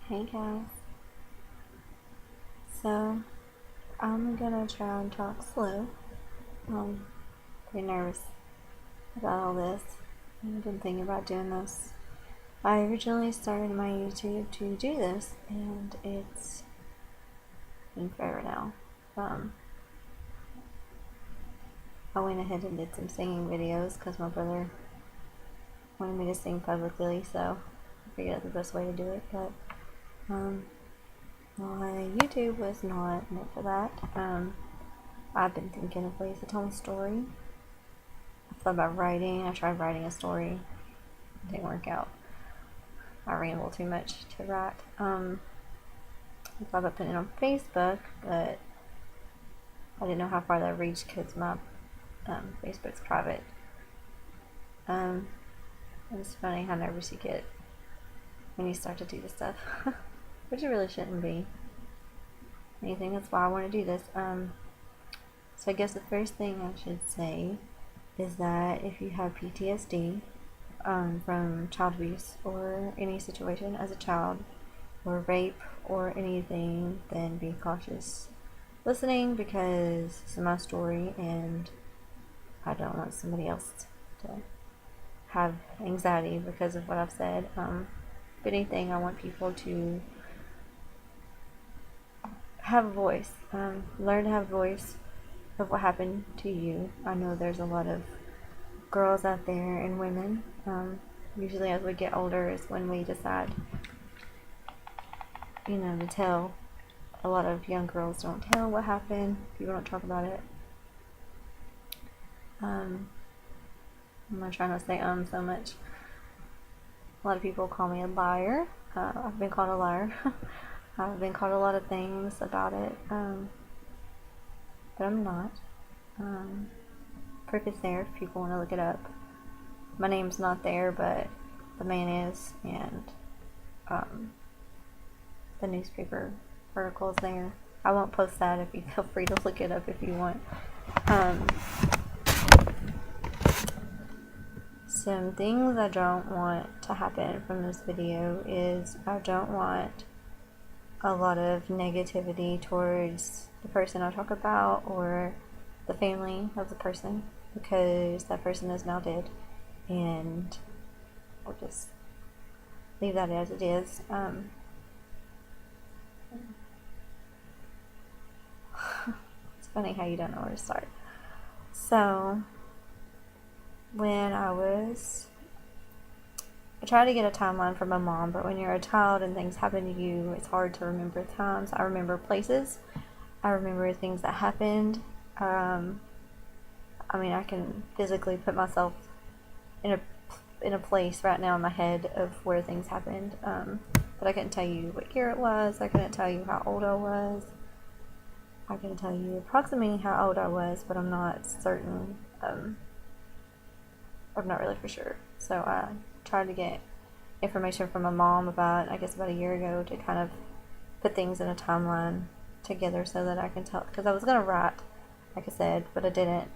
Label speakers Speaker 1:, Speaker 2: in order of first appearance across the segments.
Speaker 1: Hey guys, so I'm gonna try and talk slow. I'm pretty nervous about all this. I've been thinking about doing this. I originally started my YouTube to do this, and it's been forever now. I went ahead and did some singing videos because my brother wanted me to sing publicly, so I figured out the best way to do it. But my YouTube was not meant for that. I've been thinking of ways to tell a story. I thought about writing. I tried writing a story. It didn't work out. I ramble too much to write. I thought about putting it on Facebook, but I didn't know how far that reached because my Facebook's private. It's funny how nervous you get when you start to do this stuff, which it really shouldn't be anything. That's why I want to do this. So I guess the first thing I should say is that if you have PTSD from child abuse or any situation as a child, or rape or anything, then be cautious listening because it's my story and I don't want somebody else to have anxiety because of what I've said. If anything, I want people to have a voice, learn to have a voice of what happened to you. I know there's a lot of girls out there and women. Usually as we get older is when we decide, to tell. A lot of young girls don't tell what happened. People don't talk about it. I'm not trying to say so much. A lot of people call me a liar. I've been called a liar. I've been called a lot of things about it, but I'm not. Proof is there if people want to look it up. My name's not there, but the man is, and the newspaper article's there. I won't post that. If you feel free to look it up if you want. Some things I don't want to happen from this video is I don't want a lot of negativity towards the person I talk about or the family of the person, because that person is now dead, and I'll just leave that as it is. It's funny how you don't know where to start. So when I tried to get a timeline from my mom, but when you're a child and things happen to you, it's hard to remember times. I remember places. I remember things that happened. I can physically put myself in a place right now in my head of where things happened. But I couldn't tell you what year it was. I couldn't tell you how old I was. I can tell you approximately how old I was, but I'm not certain. I'm not really for sure. So I tried to get information from my mom about a year ago to kind of put things in a timeline together so that I can tell, because I was going to write, like I said, but I didn't.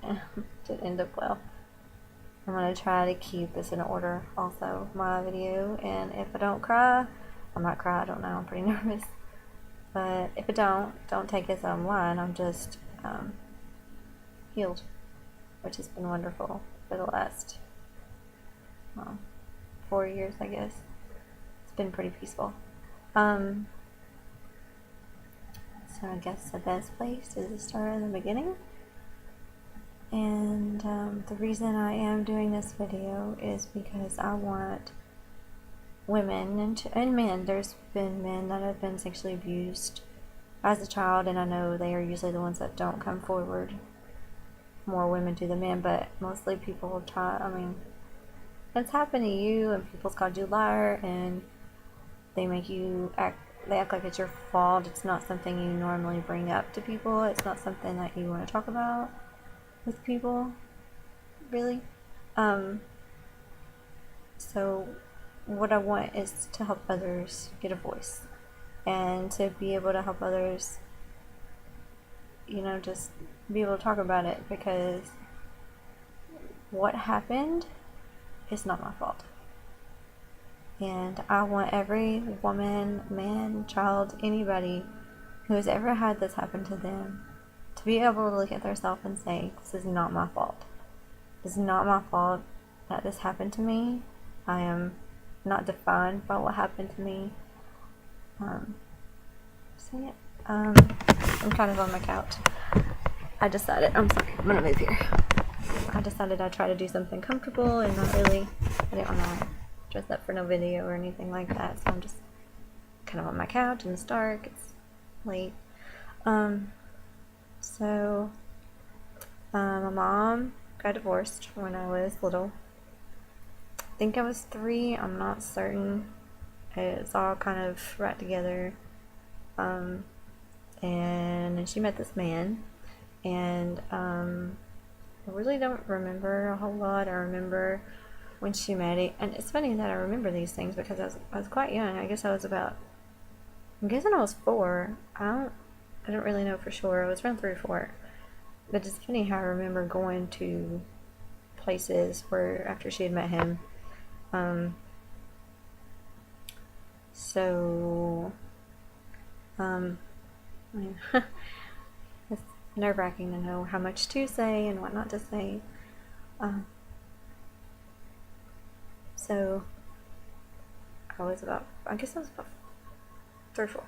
Speaker 1: It didn't end up well. I'm going to try to keep this in order also, my video, and if I don't cry, I might cry, I don't know, I'm pretty nervous. But if I don't take this online. I'm just healed, which has been wonderful for the last 4 years, I guess. It's been pretty peaceful. So I guess the best place is to start in the beginning. And the reason I am doing this video is because I want women and men. There's been men that have been sexually abused as a child, and I know they are usually the ones that don't come forward. More women do than men, but mostly people try. It's happened to you, and people's called you a liar, and they act like it's your fault. It's not something you normally bring up to people. It's not something that you want to talk about with people, really. So what I want is to help others get a voice, and to be able to help others, just be able to talk about it, because what happened is not my fault. And I want every woman, man, child, anybody who has ever had this happen to them to be able to look at themselves and say, this is not my fault. It's not my fault that this happened to me. I am not defined by what happened to me. So yeah, I'm kind of on my couch. I decided, I'm sorry, I'm gonna move here. I decided I'd try to do something comfortable and not really, I didn't want to dress up for no video or anything like that. So I'm just kind of on my couch and it's dark, it's late. My mom got divorced when I was little. I think I was 3, I'm not certain. It's all kind of right together. And then she met this man, and I really don't remember a whole lot. I remember when she met it, and it's funny that I remember these things because I was quite young. I'm guessing I was 4. I don't really know for sure. I was around 3 or 4. But it's funny how I remember going to places where after she had met him. I mean, it's nerve-wracking to know how much to say and what not to say. So I guess I was about 3 or 4.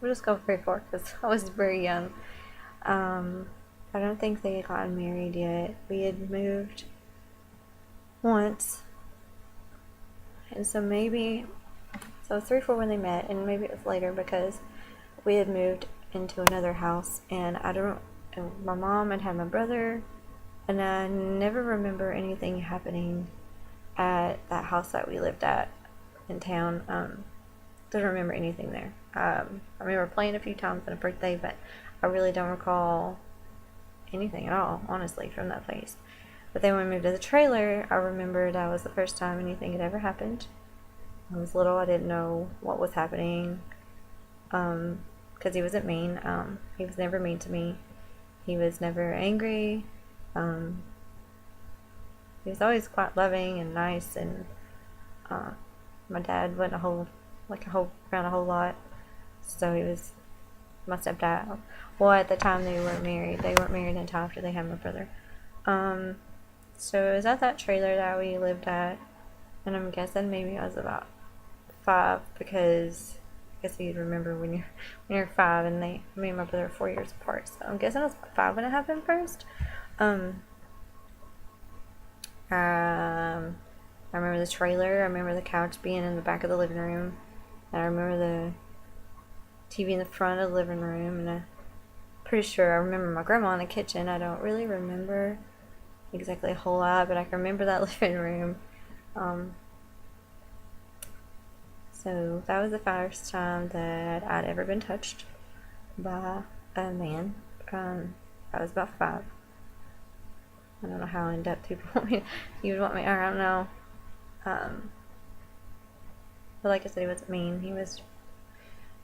Speaker 1: We'll just go 3 or 4 because I was very young. I don't think they had gotten married yet. We had moved once. And so it was 3 or 4 when they met, and maybe it was later because we had moved into another house, and my mom had my brother, and I never remember anything happening at that house that we lived at in town. Don't remember anything there. I remember playing a few times on a birthday, but I really don't recall anything at all, honestly, from that place. But then when we moved to the trailer, I remembered that was the first time anything had ever happened. I was little, I didn't know what was happening, because he wasn't mean. He was never mean to me. He was never angry. He was always quite loving and nice, and my dad went around a whole lot. So he was my stepdad. Well, at the time they weren't married. They weren't married until after they had my brother. So it was at that trailer that we lived at, and I'm guessing maybe I was about 5, because I guess you'd remember when you're 5, and me and my brother are 4 years apart. So I'm guessing I was 5 when it happened first. I remember the trailer. I remember the couch being in the back of the living room, and I remember the TV in the front of the living room, and I'm pretty sure I remember my grandma in the kitchen. I don't really remember exactly a whole lot, but I can remember that living room. So that was the first time that I'd ever been touched by a man. I was about 5. I don't know how in depth you would want me. I don't know. But like I said, he wasn't mean.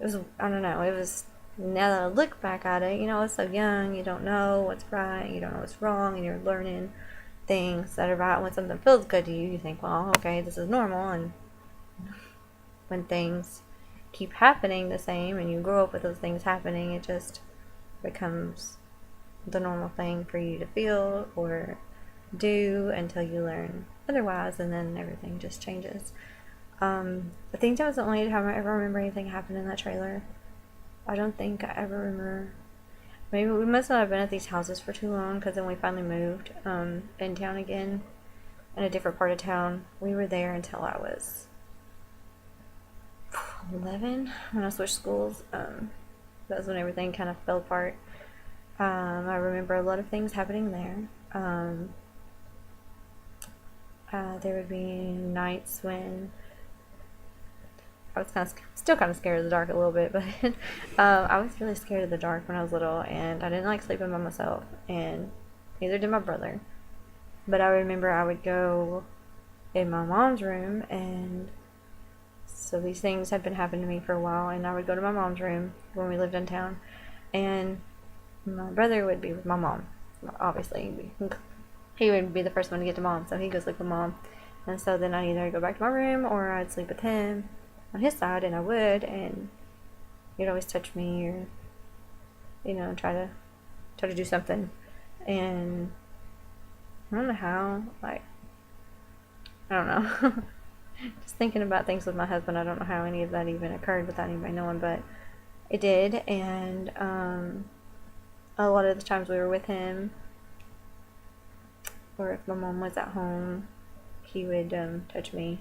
Speaker 1: I don't know. It was, now that I look back at it, I was so young, you don't know what's right, you don't know what's wrong, and you're learning things that are right. When something feels good to you, you think, well, okay, this is normal, and when things keep happening the same, and you grow up with those things happening, it just becomes the normal thing for you to feel or do until you learn otherwise, and then everything just changes. I think that was the only time I ever remember anything happened in that trailer. I don't think I ever remember. Maybe we must not have been at these houses for too long, because then we finally moved in town again, in a different part of town. We were there until I was 11 when I switched schools. That was when everything kind of fell apart. I remember a lot of things happening there. There would be nights when I was still kind of scared of the dark a little bit, but I was really scared of the dark when I was little, and I didn't like sleeping by myself, and neither did my brother. But I remember I would go in my mom's room, and so these things had been happening to me for a while, and I would go to my mom's room when we lived in town, and my brother would be with my mom. Obviously, he would be the first one to get to mom, so he'd go sleep with mom. And so then I'd either go back to my room or I'd sleep with him on his side, and I would, and he'd always touch me or, try to do something. And I don't know how, like, I don't know. Just thinking about things with my husband, I don't know how any of that even occurred without anybody knowing, but it did. And a lot of the times we were with him, or if my mom was at home, he would touch me.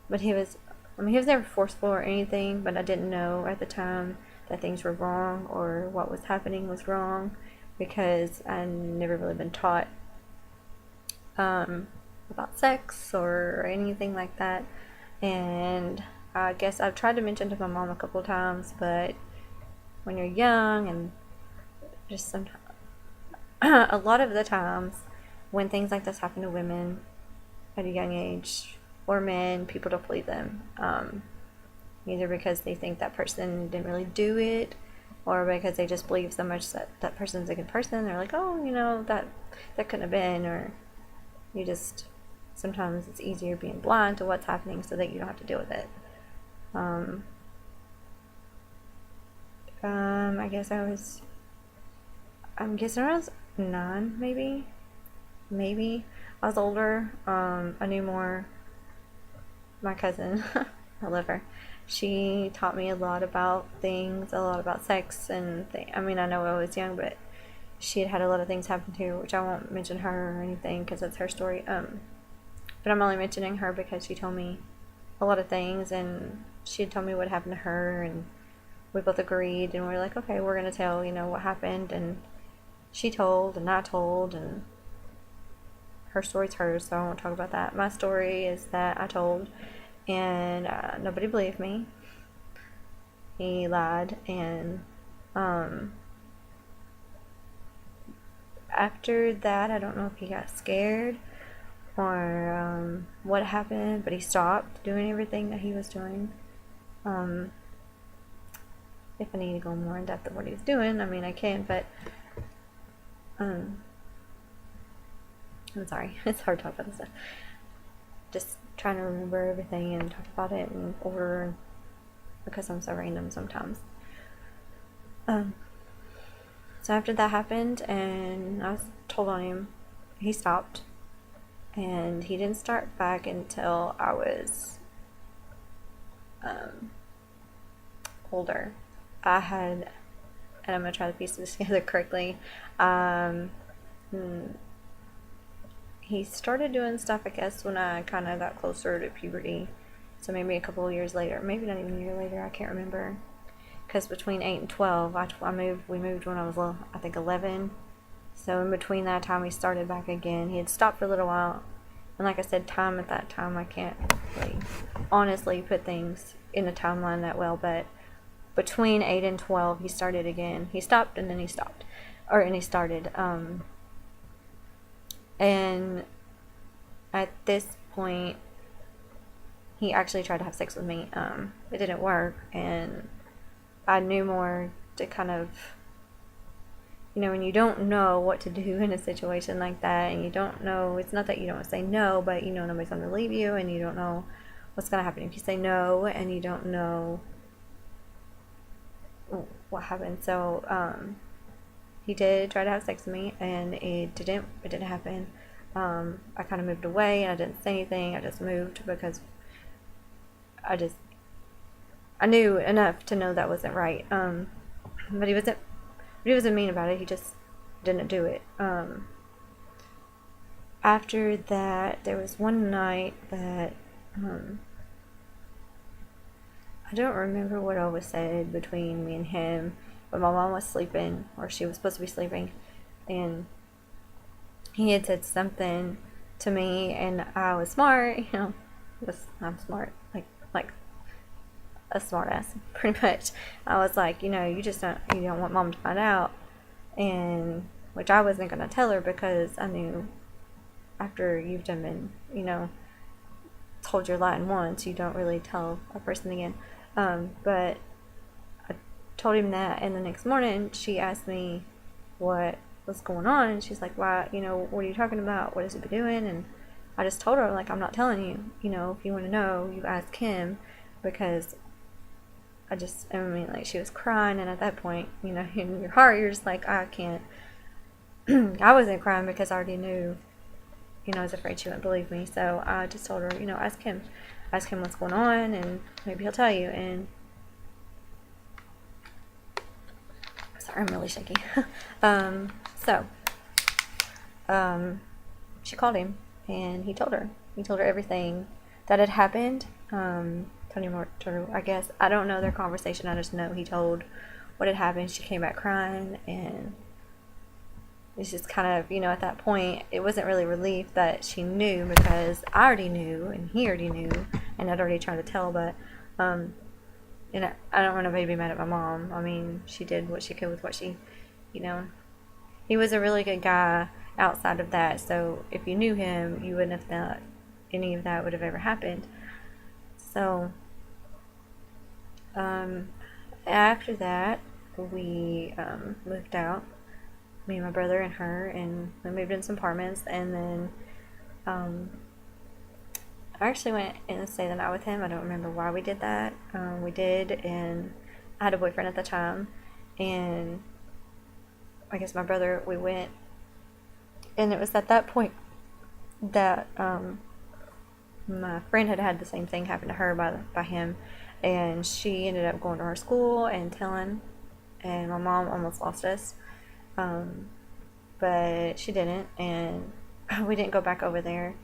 Speaker 1: But he was never forceful or anything, but I didn't know at the time that things were wrong or what was happening was wrong, because I'd never really been taught about sex or anything like that. And I guess I've tried to mention to my mom a couple of times, but when you're young and just sometimes, a lot of the times when things like this happen to women at a young age, or men, people don't believe them. Either because they think that person didn't really do it, or because they just believe so much that that person's a good person. They're like, oh, that couldn't have been, or you just, sometimes it's easier being blind to what's happening so that you don't have to deal with it. I'm guessing I was 9, maybe. I was older. I knew more. My cousin, I love her. She taught me a lot about things, a lot about sex and I know I was young, but she had a lot of things happen to her, which I won't mention her or anything because it's her story. But I'm only mentioning her because she told me a lot of things, and she had told me what happened to her, and we both agreed, and we were like, okay, we're gonna tell, what happened, and she told, and I told, and her story's hers, so I won't talk about that. My story is that I told, and nobody believed me. He lied, and after that, I don't know if he got scared or what happened, but he stopped doing everything that he was doing. If I need to go more in depth of what he was doing, I can, but I'm sorry, it's hard to talk about this stuff. Just trying to remember everything and talk about it in order, because I'm so random sometimes. So after that happened, and I was told on him, he stopped, and he didn't start back until I was older. And I'm gonna try to piece this together correctly. He started doing stuff, I guess, when I kind of got closer to puberty. So maybe a couple of years later, maybe not even a year later, I can't remember. Because between 8 and 12, we moved when I was, I think, 11. So in between that time, we started back again. He had stopped for a little while. And like I said, time at that time, I can't really honestly put things in a timeline that well. But between 8 and 12, he started again. He stopped, and then he stopped. And he started. And at this point, he actually tried to have sex with me. It didn't work, and I knew more to kind of, when you don't know what to do in a situation like that, and you don't know, it's not that you don't want to say no, but nobody's going to believe you, and you don't know what's going to happen if you say no, and you don't know what happened. So he did try to have sex with me, and it didn't happen. I kind of moved away, and I didn't say anything. I just moved because I knew enough to know that wasn't right. But he wasn't mean about it. He just didn't do it. After that, there was one night that I don't remember what all was said between me and him, but my mom was sleeping, or she was supposed to be sleeping, and he had said something to me, and I was smart, I'm smart, like a smart ass, pretty much. I was like, you don't want mom to find out, and which I wasn't gonna tell her, because I knew after you've done been, told your lie once, you don't really tell a person again. But I told him that, and the next morning she asked me what was going on, and she's like, why, what are you talking about? What has he been doing? And I just told her, like, I'm not telling you. You know, if you want to know, you ask him, because I mean, like, she was crying, and at that point, you know, in your heart, you're just like, I can't. I wasn't crying because I already knew, you know, I was afraid she wouldn't believe me. So I just told her, you know, ask him what's going on, and maybe he'll tell you. And sorry, I'm really shaky. So she called him, and he told her. He told her everything that had happened. Tony Mortar, I guess. I don't know their conversation. I just know he told what had happened. She came back crying, and it's just kind of, you know, at that point, it wasn't really relief that she knew, because I already knew, and he already knew, and I'd already tried to tell, but, you know, I don't want nobody to be mad at my mom. I mean, she did what she could with what she, you know, he was a really good guy outside of that, so if you knew him, you wouldn't have thought any of that would have ever happened. So, after that, we, moved out, me and my brother and her, and we moved in some apartments, and then, I actually went and stayed the night with him. I don't remember why we did that. We did, and I had a boyfriend at the time, and I guess my brother, we went, and it was at that point that, my friend had had the same thing happen to her by him, and she ended up going to her school and telling, and my mom almost lost us, but she didn't, and we didn't go back over there.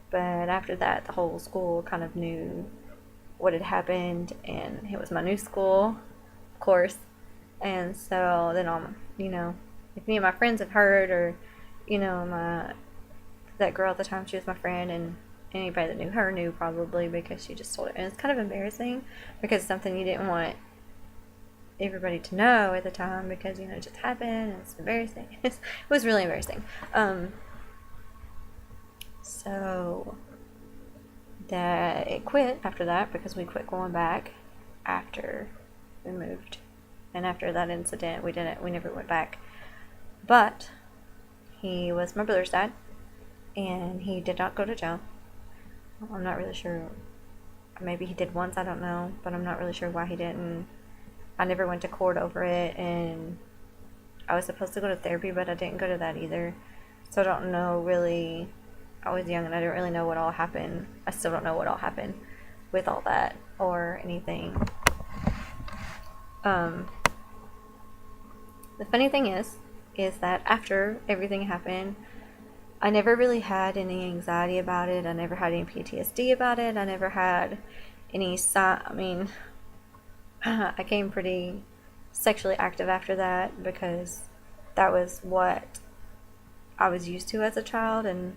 Speaker 1: But after that, the whole school kind of knew what had happened, and it was my new school, of course. And so then, you know, if any of my friends have heard, or, you know, that girl at the time, she was my friend, and anybody that knew her knew, probably, because she just told it. And it's kind of embarrassing, because it's something you didn't want everybody to know at the time, because, you know, it just happened, and it's embarrassing. It was really embarrassing. So that it quit after that, because we quit going back after we moved, and after that incident, we never went back. But he was my brother's dad, and he did not go to jail. I'm not really sure. Maybe he did once, I don't know, but I'm not really sure why he didn't. I never went to court over it, and I was supposed to go to therapy, but I didn't go to that either. So I don't know really. I was young, and I didn't really know what all happened. I still don't know what all happened with all that or anything. The funny thing is that after everything happened, I never really had any anxiety about it. I never had any PTSD about it. I never had any I mean, I became pretty sexually active after that, because that was what I was used to as a child, and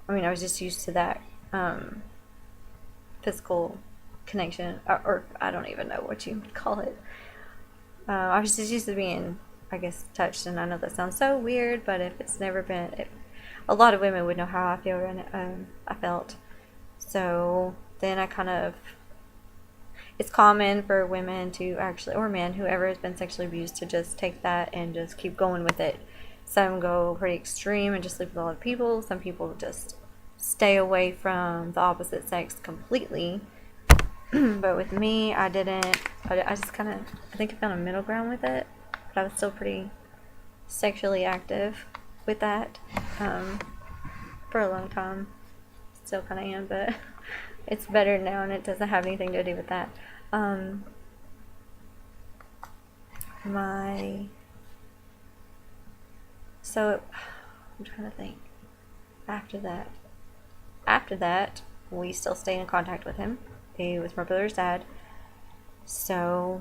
Speaker 1: I mean, I was just used to that physical connection, or I don't even know what you would call it. I was just used to being, I guess, touched, and I know that sounds so weird, but if it's never been, a lot of women would know how I feel, and I felt. So then I kind of, it's common for women to actually, or men, whoever has been sexually abused, to just take that and just keep going with it. Some go pretty extreme and just sleep with a lot of people. Some people just stay away from the opposite sex completely. But with me, I didn't. I just kind of, I think I found a middle ground with it. But I was still pretty sexually active with that for a long time. Still kind of am, but it's better now, and it doesn't have anything to do with that. So I'm trying to think. After that, we still stayed in contact with him. He was my brother's dad, so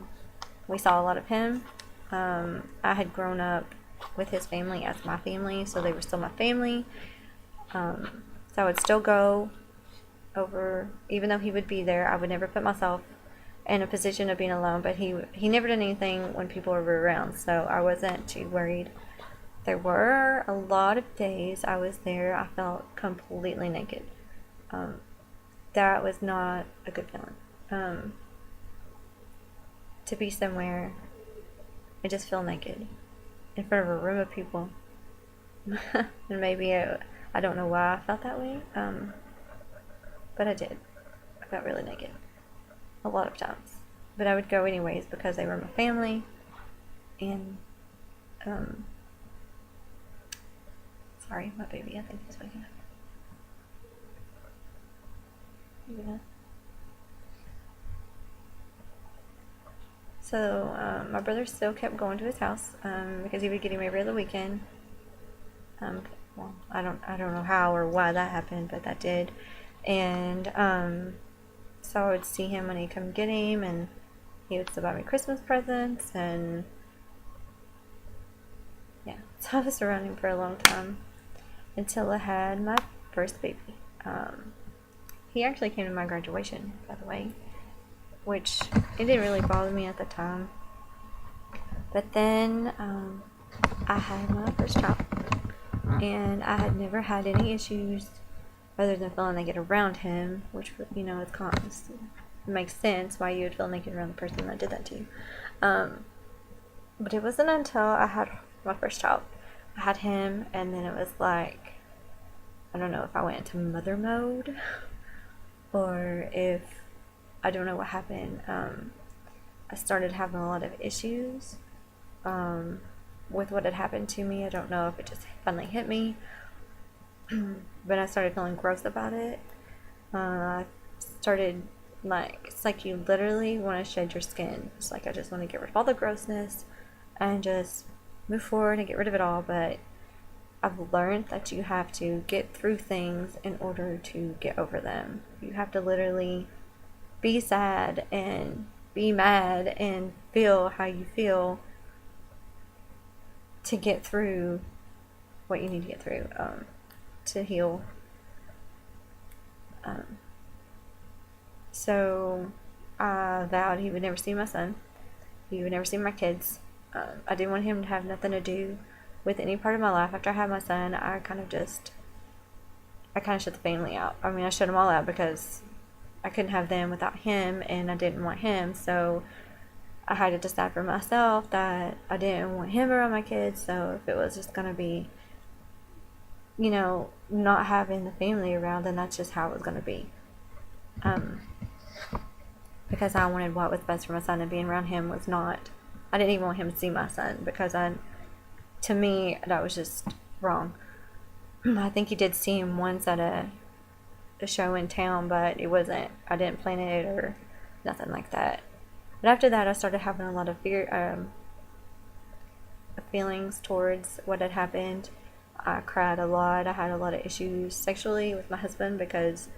Speaker 1: we saw a lot of him. I had grown up with his family as my family, so they were still my family. So I would still go over, even though he would be there. I would never put myself in a position of being alone, but he never did anything when people were around, so I wasn't too worried. There were a lot of days I was there, I felt completely naked. That was not a good feeling. To be somewhere and just feel naked in front of a room of people. And maybe I I don't know why I felt that way, but I did. I felt really naked a lot of times. But I would go anyways because they were my family, and sorry, my baby, I think he's waking up. Yeah. So my brother still kept going to his house because he would get him every other weekend. Well, I don't know how or why that happened, but that did. And so I would see him when he'd come get him, and he would still buy me Christmas presents, and yeah, so I was around him for a long time until I had my first baby. He actually came to my graduation, by the way, which it didn't really bother me at the time. But then I had my first child, and I had never had any issues other than feeling naked around him, which, you know, it makes sense why you would feel naked around the person that did that to you. But it wasn't until I had my first child. I had him, and then it was like, I don't know if I went into mother mode or if, I don't know what happened. I started having a lot of issues with what had happened to me. I don't know if it just finally hit me, but I started feeling gross about it. I started, like, it's like you literally want to shed your skin. It's like I just want to get rid of all the grossness and just move forward and get rid of it all. But I've learned that you have to get through things in order to get over them. You have to literally be sad and be mad and feel how you feel to get through what you need to get through to heal. So I vowed he would never see my son. He would never see my kids. I didn't want him to have nothing to do with any part of my life. After I had my son, I kind of shut the family out. I mean, I shut them all out because I couldn't have them without him, and I didn't want him. So I had to decide for myself that I didn't want him around my kids. So if it was just going to be, you know, not having the family around, then that's just how it was going to be. Because I wanted what was best for my son, and being around him was not, I didn't even want him to see my son because to me, that was just wrong. I think he did see him once at a show in town, but it wasn't, I didn't plan it or nothing like that. But after that, I started having a lot of feelings towards what had happened. I cried a lot. I had a lot of issues sexually with my husband because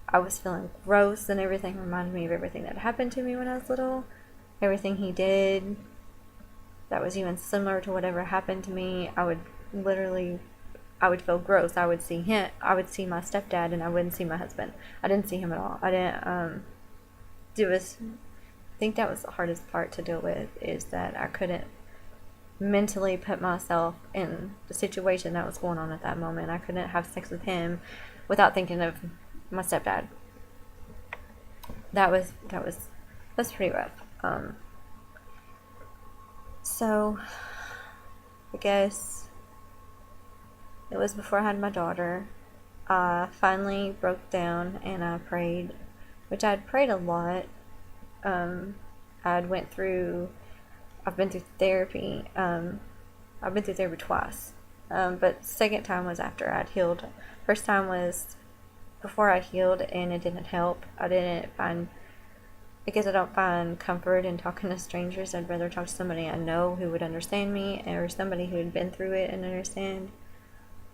Speaker 1: I was feeling gross, and everything reminded me of everything that happened to me when I was little. Everything he did that was even similar to whatever happened to me, I would feel gross. I would see my stepdad, and I wouldn't see my husband. I didn't see him at all. I think that was the hardest part to deal with, is that I couldn't mentally put myself in the situation that was going on at that moment. I couldn't have sex with him without thinking of my stepdad. That's pretty rough. So I guess it was before I had my daughter. I finally broke down and I prayed, which I'd prayed a lot. I've been through therapy. I've been through therapy twice. But second time was after I'd healed. First time was before I'd healed, and it didn't help. I don't find comfort in talking to strangers. I'd rather talk to somebody I know who would understand me, or somebody who had been through it and understand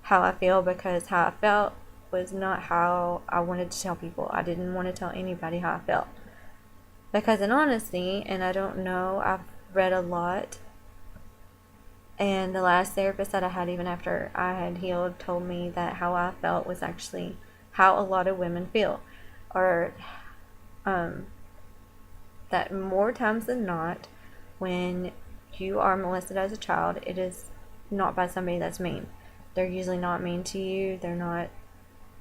Speaker 1: how I feel, because how I felt was not how I wanted to tell people. I didn't want to tell anybody how I felt. Because in honesty, and I don't know, I've read a lot, and the last therapist that I had, even after I had healed, told me that how I felt was actually how a lot of women feel, or that more times than not, when you are molested as a child, it is not by somebody that's mean. They're usually not mean to you. They're not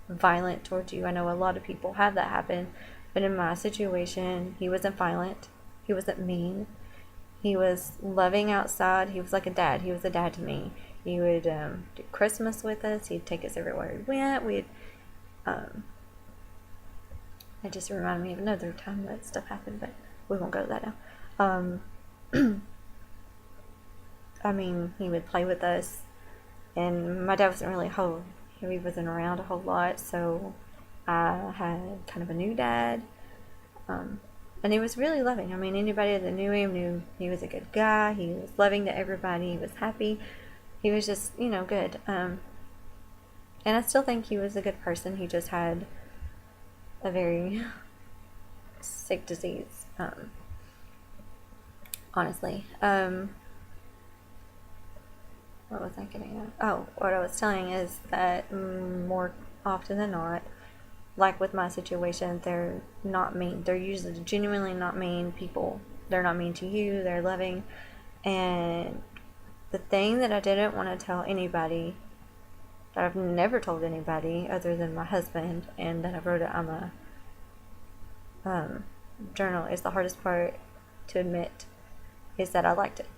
Speaker 1: violent towards you. I know a lot of people have that happen, but in my situation, he wasn't violent. He wasn't mean. He was loving outside. He was like a dad. He was a dad to me. He would do Christmas with us. He'd take us everywhere we went. It just reminded me of another time that stuff happened, but we won't go to that now. I mean, he would play with us, and my dad wasn't really he wasn't around a whole lot, so I had kind of a new dad, and he was really loving. I mean, anybody that knew him knew he was a good guy. He was loving to everybody. He was happy. He was just, good. And I still think he was a good person. He just had a very sick disease, honestly. What was I getting at? Oh, what I was telling is that more often than not, like with my situation, they're not mean. They're usually genuinely not mean people. They're not mean to you. They're loving. And the thing that I didn't want to tell anybody, that I've never told anybody other than my husband, and that I wrote it on my journal, is the hardest part to admit, is that I liked it.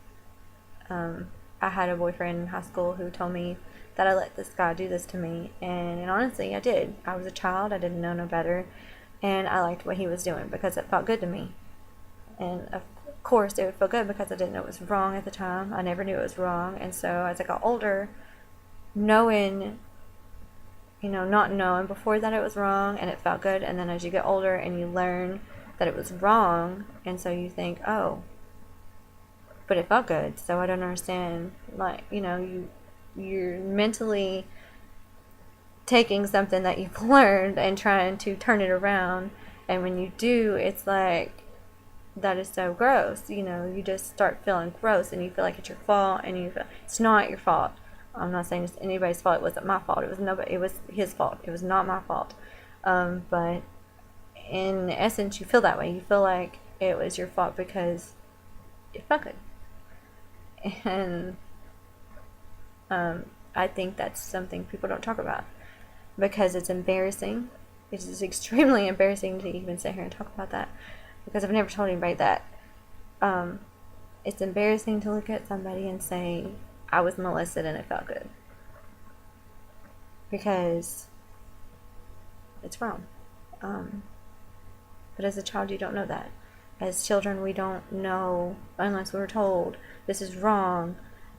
Speaker 1: I had a boyfriend in high school who told me that I let this guy do this to me, and honestly, I did. I was a child, I didn't know no better, and I liked what he was doing because it felt good to me. And of course, it would feel good because I didn't know it was wrong at the time. I never knew it was wrong, and so as I got older, knowing, not knowing before that it was wrong, and it felt good, and then as you get older and you learn that it was wrong, and so you think, oh, but it felt good, so I don't understand, you're mentally taking something that you've learned and trying to turn it around, and when you do, it's like, that is so gross, you just start feeling gross, and you feel like it's your fault, and it's not your fault. I'm not saying it's anybody's fault. It wasn't my fault. It was his fault. It was not my fault. But in essence, you feel that way. You feel like it was your fault because it felt good. And I think that's something people don't talk about because it's embarrassing. It is extremely embarrassing to even sit here and talk about that because I've never told anybody that. It's embarrassing to look at somebody and say, I was molested and it felt good. Because it's wrong. But as a child, you don't know that. As children, we don't know unless we're told this is wrong.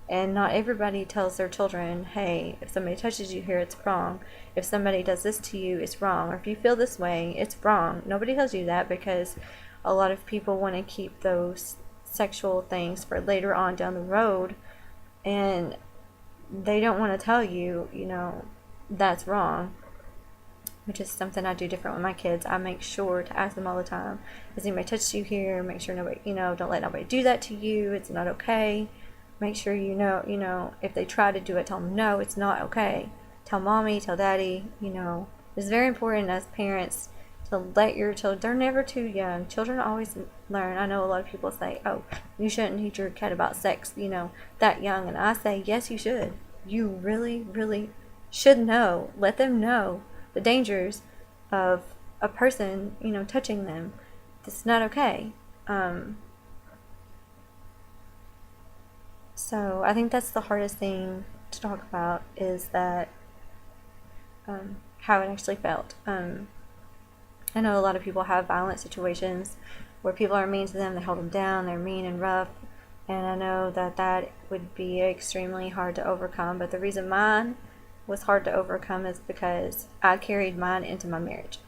Speaker 1: And not everybody tells their children, hey, if somebody touches you here, it's wrong. If somebody does this to you, it's wrong. Or if you feel this way, it's wrong. Nobody tells you that because a lot of people want to keep those sexual things for later on down the road. And they don't want to tell you, that's wrong. Which is something I do different with my kids. I make sure to ask them all the time, has anybody touched you here? Make sure nobody, don't let nobody do that to you. It's not okay. Make sure if they try to do it, tell them, no, it's not okay. Tell mommy, tell daddy, It's very important as parents to let your children, they're never too young. Children always learn. I know a lot of people say, oh, you shouldn't teach your kid about sex, that young. And I say, yes, you should. You really, really should know. Let them know the dangers of a person, touching them. It's not okay. So I think that's the hardest thing to talk about is that how it actually felt. I know a lot of people have violent situations where people are mean to them, they hold them down, they're mean and rough, and I know that would be extremely hard to overcome, but the reason mine was hard to overcome is because I carried mine into my marriage.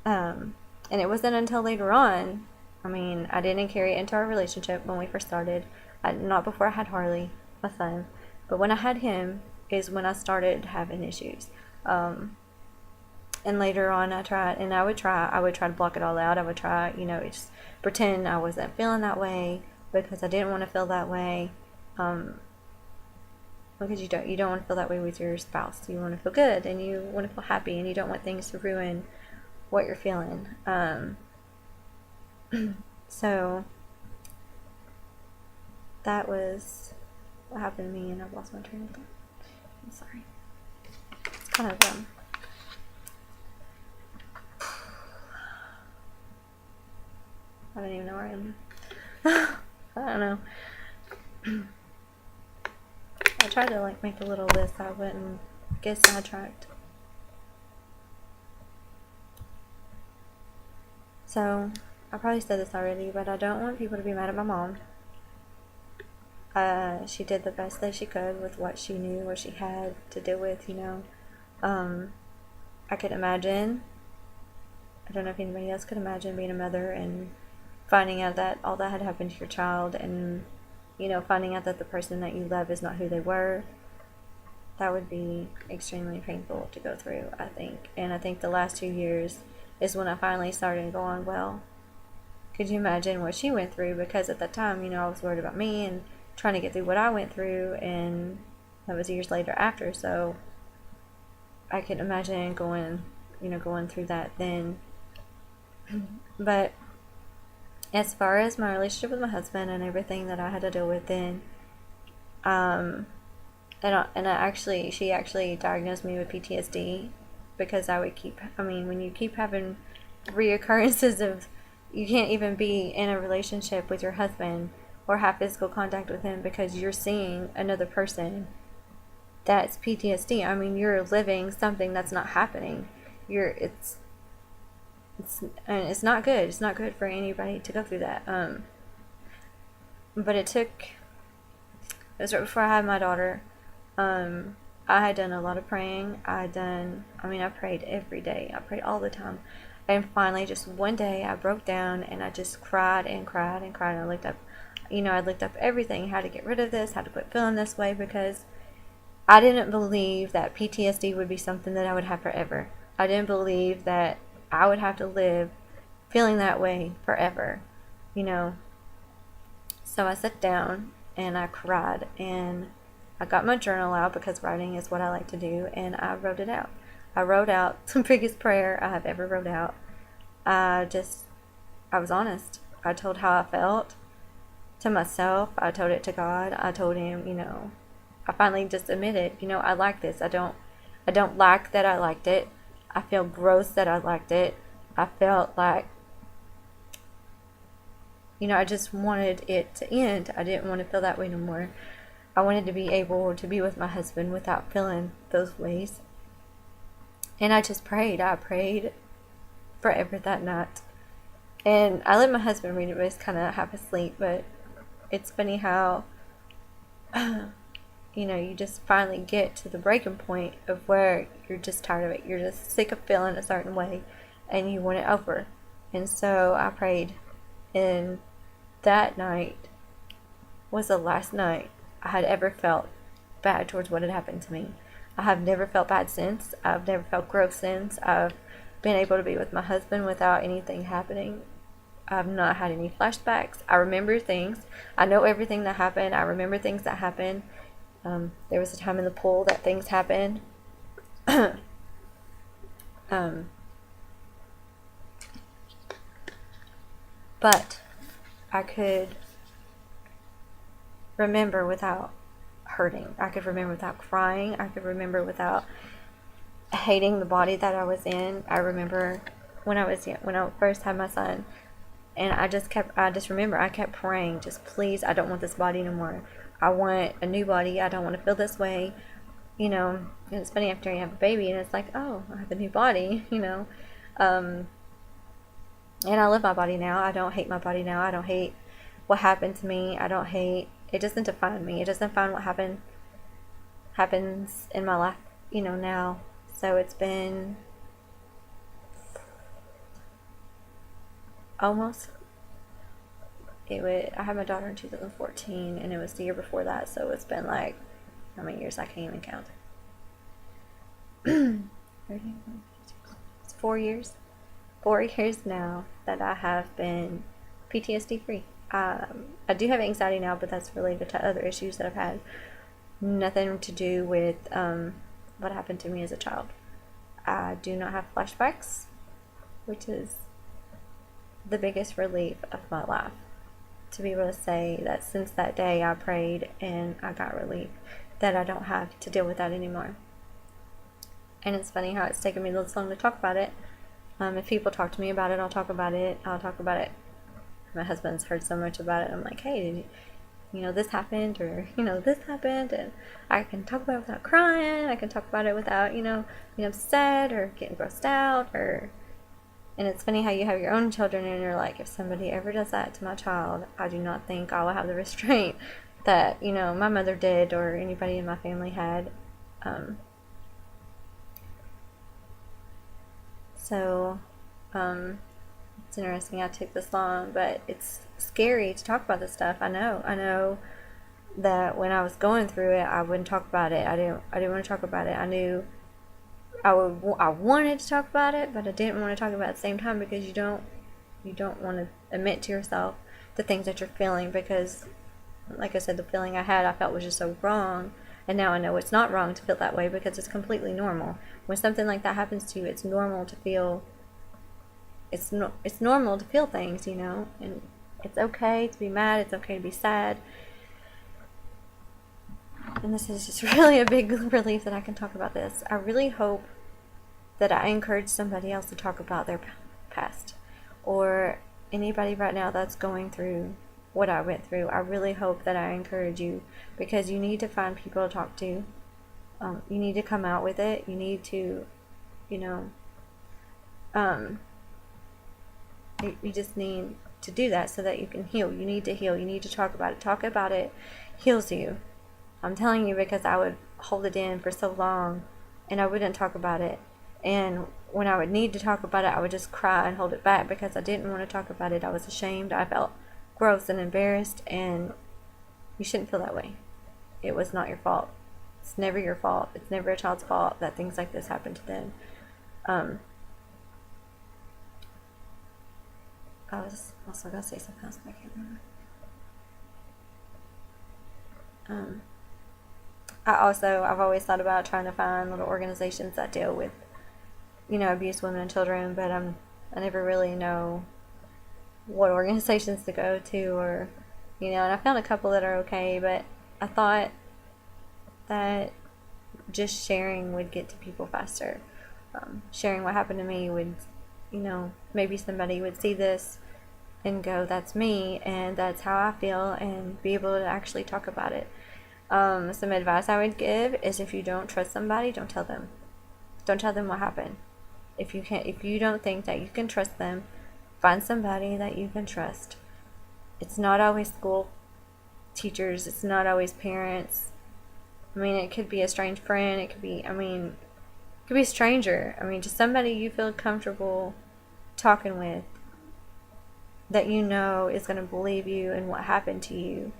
Speaker 1: And it wasn't until later on, I didn't carry it into our relationship when we first started, not before I had Harley, my son, but when I had him is when I started having issues. And later on I would try to block it all out. I would try, just pretend I wasn't feeling that way because I didn't want to feel that way. Because you don't want to feel that way with your spouse. You want to feel good and you want to feel happy and you don't want things to ruin what you're feeling. So that was what happened to me, and I've lost my train of thought. I'm sorry. It's kind of I don't even know where I am. I don't know. I tried to like make a little list so I wouldn't get sidetracked. So, I probably said this already, but I don't want people to be mad at my mom. She did the best that she could with what she knew, what she had to deal with, you know. I could imagine, I don't know if anybody else could imagine being a mother and finding out that all that had happened to your child, and, you know, finding out that the person that you love is not who they were. That would be extremely painful to go through, I think. And I think the last 2 years is when I finally started going, well, could you imagine what she went through? Because at that time, you know, I was worried about me and trying to get through what I went through, and that was years later after. So I could imagine going through that then. But as far as my relationship with my husband and everything that I had to deal with then, she actually diagnosed me with PTSD because when you keep having reoccurrences of, you can't even be in a relationship with your husband or have physical contact with him because you're seeing another person. That's PTSD. I mean, you're living something that's not happening. It's not good. It's not good for anybody to go through that. But it was right before I had my daughter. I had done a lot of praying. I prayed every day. I prayed all the time. And finally, just one day, I broke down and I just cried and cried and cried. I looked up everything, how to get rid of this, how to quit feeling this way, because I didn't believe that PTSD would be something that I would have forever. I didn't believe that I would have to live feeling that way forever, you know. So I sat down and I cried and I got my journal out because writing is what I like to do, and I wrote it out. I wrote out the biggest prayer I have ever wrote out. I was honest. I told how I felt to myself. I told it to God. I told him, you know, I finally just admitted, you know, I like this. I don't like that I liked it. I feel gross that I liked it. I felt like, you know, I just wanted it to end. I didn't want to feel that way no more. I wanted to be able to be with my husband without feeling those ways. And I just prayed. I prayed forever that night. And I let my husband read it, but he's kind of half asleep. But it's funny how, you know, you just finally get to the breaking point of where you're just tired of it. You're just sick of feeling a certain way and you want it over. And so I prayed. And that night was the last night I had ever felt bad towards what had happened to me. I have never felt bad since. I've never felt gross since. I've been able to be with my husband without anything happening. I've not had any flashbacks. I remember things. I know everything that happened. I remember things that happened. There was a time in the pool that things happened. But I could remember without hurting. I could remember without crying. I could remember without hating the body that I was in. I remember when I first had my son, and I just remember I kept praying, just please, I don't want this body anymore. I want a new body. I don't want to feel this way. You know, and it's funny after you have a baby and it's like, oh, I have a new body, you know. And I love my body now. I don't hate my body now. I don't hate what happened to me. It doesn't define me. It doesn't define what happens in my life, you know, now. So it's been almost, I had my daughter in 2014 and it was the year before that, so it's been like, how many years? I can't even count. It's 4 years. 4 years now that I have been PTSD free. I do have anxiety now, but that's related to other issues that I've had. Nothing to do with what happened to me as a child. I do not have flashbacks, which is the biggest relief of my life. To be able to say that since that day I prayed and I got relief, that I don't have to deal with that anymore. And it's funny how it's taken me this long to talk about it. If people talk to me about it, I'll talk about it. My husband's heard so much about it. I'm like, hey, this happened, or, this happened, and I can talk about it without crying. I can talk about it without, being upset or getting grossed out, and it's funny how you have your own children and you're like, if somebody ever does that to my child, I do not think I will have the restraint that, my mother did or anybody in my family had. So, it's interesting I took this long, but it's scary to talk about this stuff. I know that when I was going through it, I wouldn't talk about it. I didn't want to talk about it. I knew I wanted to talk about it, but I didn't want to talk about it at the same time, because you don't want to admit to yourself the things that you're feeling, because, like I said, the feeling I felt was just so wrong, and now I know it's not wrong to feel that way, because it's completely normal. When something like that happens to you, it's normal to feel. It's normal to feel things, and it's okay to be mad. It's okay to be sad. And this is just really a big relief that I can talk about this. I really hope that I encourage somebody else to talk about their past, or anybody right now that's going through what I went through. I really hope that I encourage you, because you need to find people to talk to. You need to come out with it. You need to, you just need to do that so that you can heal. You need to heal. You need to talk about it. Talk about it heals you. I'm telling you, because I would hold it in for so long and I wouldn't talk about it. And when I would need to talk about it, I would just cry and hold it back because I didn't want to talk about it. I was ashamed. I felt gross and embarrassed, and you shouldn't feel that way. It was not your fault. It's never your fault. It's never a child's fault that things like this happen to them. I was also going to say something else, but I can't remember. I've always thought about trying to find little organizations that deal with, abused women and children, but I never really know what organizations to go to, or, and I found a couple that are okay, but I thought that just sharing would get to people faster. Sharing what happened to me would, maybe somebody would see this and go, that's me, and that's how I feel, and be able to actually talk about it. Some advice I would give is, if you don't trust somebody, don't tell them. Don't tell them what happened. If you don't think that you can trust them, find somebody that you can trust. It's not always school teachers. It's not always parents. It could be a strange friend. It could be a stranger. Just somebody you feel comfortable talking with, that is going to believe you and what happened to you.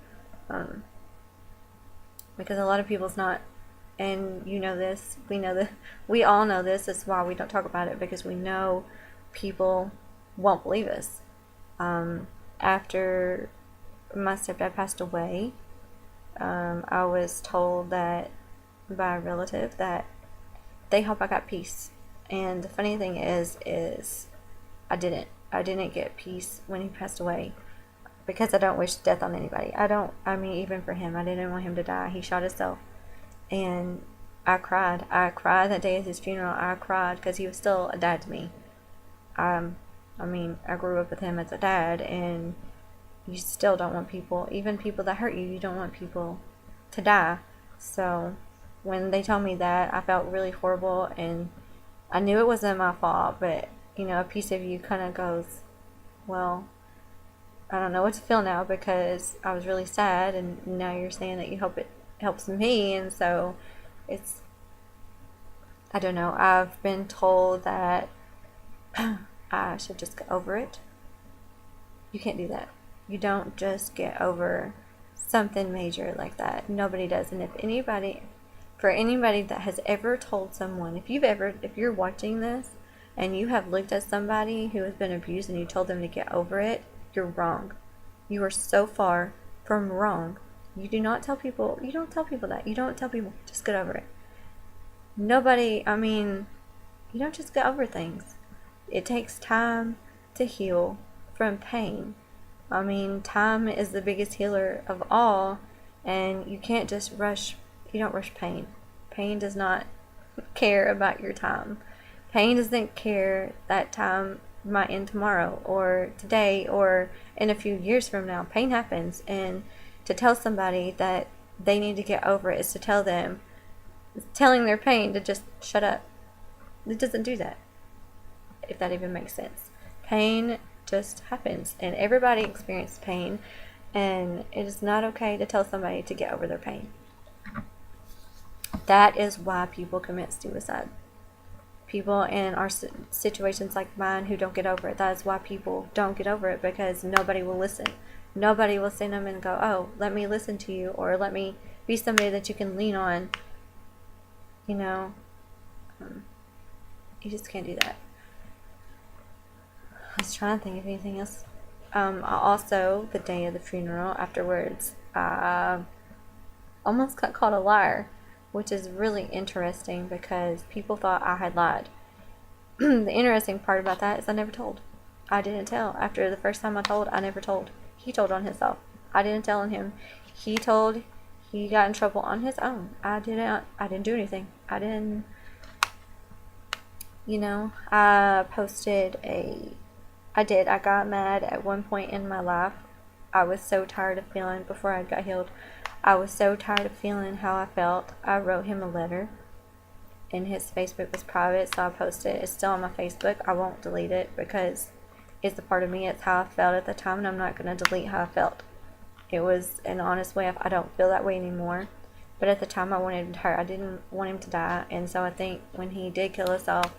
Speaker 1: Because a lot of people's not, and this, we all know this. That's why we don't talk about it, because we know people won't believe us. After my stepdad passed away, I was told that by a relative that they hope I got peace. And the funny thing is I didn't get peace when he passed away, because I don't wish death on anybody. Even for him, I didn't want him to die. He shot himself. And I cried. I cried that day at his funeral. I cried because he was still a dad to me. I grew up with him as a dad, and you still don't want people, even people that hurt you, you don't want people to die. So when they told me that, I felt really horrible, and I knew it wasn't my fault, but, a piece of you kind of goes, well, I don't know what to feel now, because I was really sad, and now you're saying that you hope it helps me, and so I don't know. I've been told that I should just get over it. You can't do that. You don't just get over something major like that. Nobody does. And for anybody that has ever told someone, if you're watching this and you have looked at somebody who has been abused and you told them to get over it, you're wrong. You are so far from wrong. You don't tell people that. You don't tell people, just get over it. Nobody, you don't just get over things. It takes time to heal from pain. Time is the biggest healer of all, and you can't just you don't rush pain. Pain does not care about your time. Pain doesn't care that time might end tomorrow, or today, or in a few years from now. Pain happens, and to tell somebody that they need to get over it is to telling their pain to just shut up. It doesn't do that, if that even makes sense. Pain just happens, and everybody experiences pain, and it is not okay to tell somebody to get over their pain. That is why people commit suicide. People in our situations like mine who don't get over it, that is why people don't get over it, because nobody will listen. Nobody will stand up and go, oh, let me listen to you, or let me be somebody that you can lean on. You know, you just can't do that. I was trying to think of anything else. Also, the day of the funeral, afterwards, I almost got called a liar, which is really interesting because people thought I had lied. The interesting part about that is I never told. I didn't tell. After the first time I told, I never told. He told on himself. I didn't tell on him. He told. He got in trouble on his own. I didn't do anything. I didn't. You know, I got mad at one point in my life. I was so tired of feeling, before I got healed, I was so tired of feeling how I felt. I wrote him a letter, and his Facebook was private, so I posted it. It's still on my Facebook. I won't delete it because it's a part of me. It's how I felt at the time, and I'm not going to delete how I felt. It was an honest way. I don't feel that way anymore. But at the time, I wanted her. I didn't want him to die, and so I think when he did kill himself,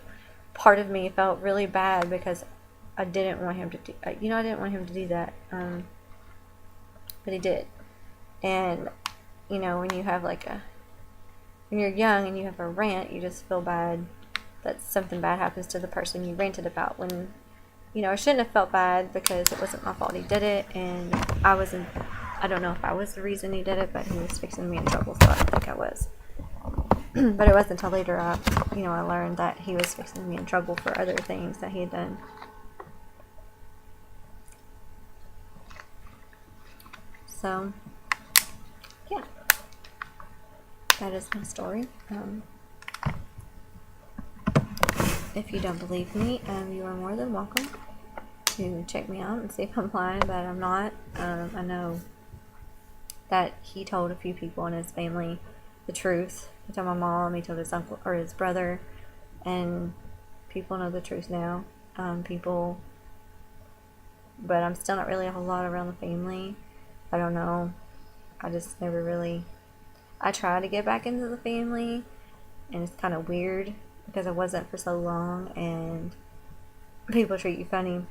Speaker 1: part of me felt really bad because I didn't want him to do. I didn't want him to do that. But he did. And when you have when you're young and you have a rant, you just feel bad that something bad happens to the person you ranted about. When I shouldn't have felt bad because it wasn't my fault he did it, and I don't know if I was the reason he did it, but he was fixing me in trouble, so I don't think I was. But it wasn't until later I learned that he was fixing me in trouble for other things that he had done. So, yeah, that is my story. If you don't believe me, you are more than welcome to check me out and see if I'm lying, but I'm not. I know that he told a few people in his family the truth. He told my mom, he told his uncle or his brother, and people know the truth now. But I'm still not really a whole lot around the family. I don't know. I just never really. I tried to get back into the family, and it's kind of weird because I wasn't for so long, and people treat you funny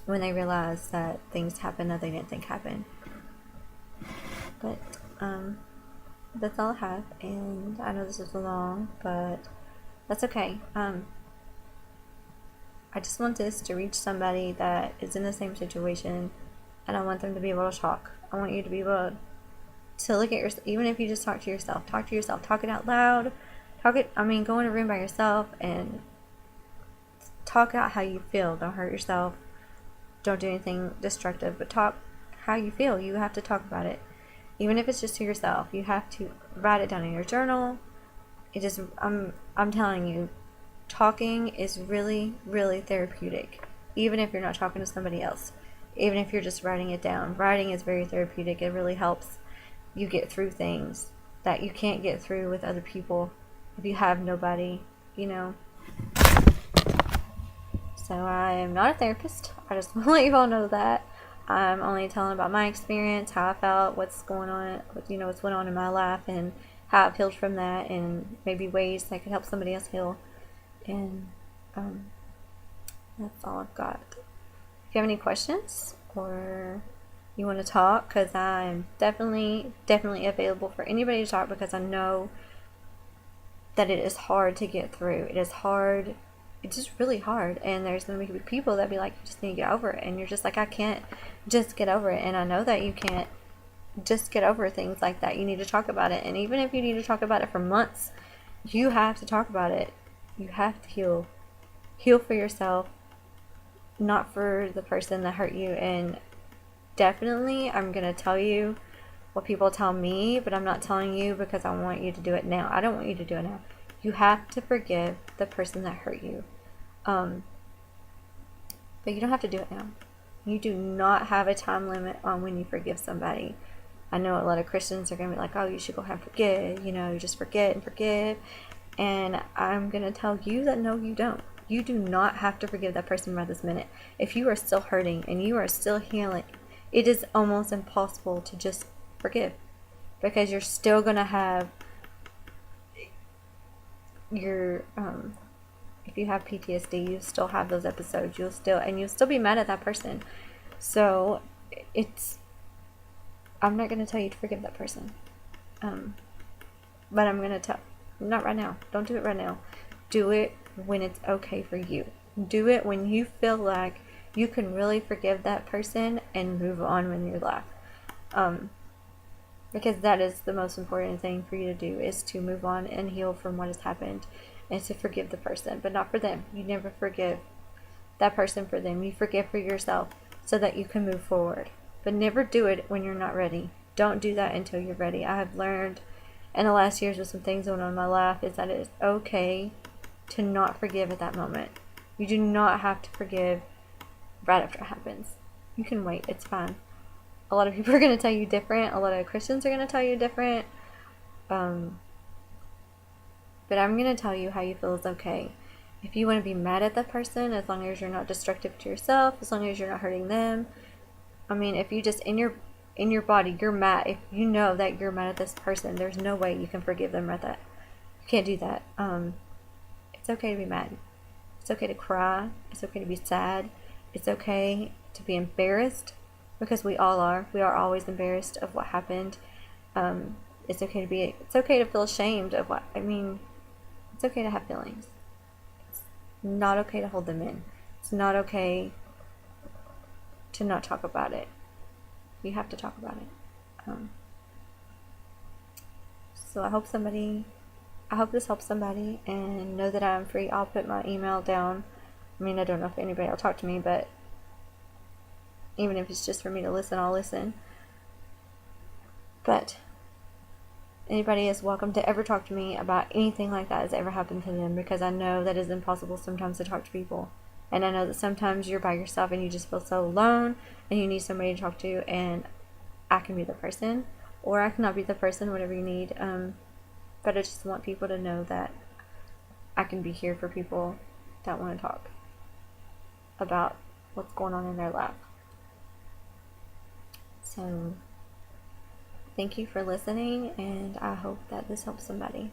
Speaker 1: when they realize that things happen that they didn't think happened. But that's all I have, and I know this is long, but that's okay. I just want this to reach somebody that is in the same situation, and I want them to be able to talk. I want you to be able to look at yourself, even if you just talk to yourself, talk it out loud, go in a room by yourself and talk out how you feel. Don't hurt yourself, don't do anything destructive, but talk how you feel. You have to talk about it. Even if it's just to yourself, you have to write it down in your journal. I'm telling you, talking is really, really therapeutic. Even if you're not talking to somebody else, even if you're just writing it down, writing is very therapeutic. It really helps you get through things that you can't get through with other people if you have nobody, So I am not a therapist. I just want to let you all know that. I'm only telling about my experience, how I felt, what's going on in my life, and how I've healed from that, and maybe ways that could help somebody else heal. And that's all I've got. If you have any questions or you want to talk, because I'm definitely available for anybody to talk, because I know that it is hard to get through. It is hard. It's just really hard, and there's going to be people that be like, you just need to get over it, and you're just like, I can't just get over it, and I know that you can't just get over things like that. You need to talk about it, and even if you need to talk about it for months, you have to talk about it. You have to heal for yourself, not for the person that hurt you. And definitely, I'm going to tell you what people tell me, but I'm not telling you because I want you to do it now. I don't want you to do it now. You have to forgive the person that hurt you. But you don't have to do it now. You do not have a time limit on when you forgive somebody. I know a lot of Christians are going to be like, oh, you should go ahead and forgive, you just forget and forgive. And I'm going to tell you that no, you don't. You do not have to forgive that person right this minute. If you are still hurting and you are still healing, it is almost impossible to just forgive, because you're still going to have your, if you have PTSD, you still have those episodes. You'll still be mad at that person. So I'm not going to tell you to forgive that person. But I'm going to tell, not right now. Don't do it right now. Do it when it's okay for you. Do it when you feel like you can really forgive that person and move on in your life. Because that is the most important thing for you to do, is to move on and heal from what has happened, and to forgive the person, but not for them. You never forgive that person for them. You forgive for yourself so that you can move forward. But never do it when you're not ready. Don't do that until you're ready. I have learned in the last years with some things going on in my life is that it is okay to not forgive at that moment. You do not have to forgive right after it happens. You can wait. It's fine. A lot of people are going to tell you different. A lot of Christians are going to tell you different. But I'm going to tell you how you feel is okay. If you want to be mad at that person, as long as you're not destructive to yourself, as long as you're not hurting them. I mean, if you just in your body, you're mad. If you know that you're mad at this person, there's no way you can forgive them right that. You can't do that. It's okay to be mad. It's okay to cry. It's okay to be sad. It's okay to be embarrassed, because we all are. We are always embarrassed of what happened. It's okay to feel ashamed of it's okay to have feelings. It's not okay to hold them in. It's not okay to not talk about it. You have to talk about it. So I hope this helps somebody, and know that I'm free. I'll put my email down. I mean, I don't know if anybody will talk to me, but even if it's just for me to listen, I'll listen. But anybody is welcome to ever talk to me about anything like that has ever happened to them, because I know that it's impossible sometimes to talk to people. And I know that sometimes you're by yourself and you just feel so alone and you need somebody to talk to, and I can be the person, or I cannot be the person, whatever you need. But I just want people to know that I can be here for people that want to talk about what's going on in their life. So thank you for listening, and I hope that this helps somebody.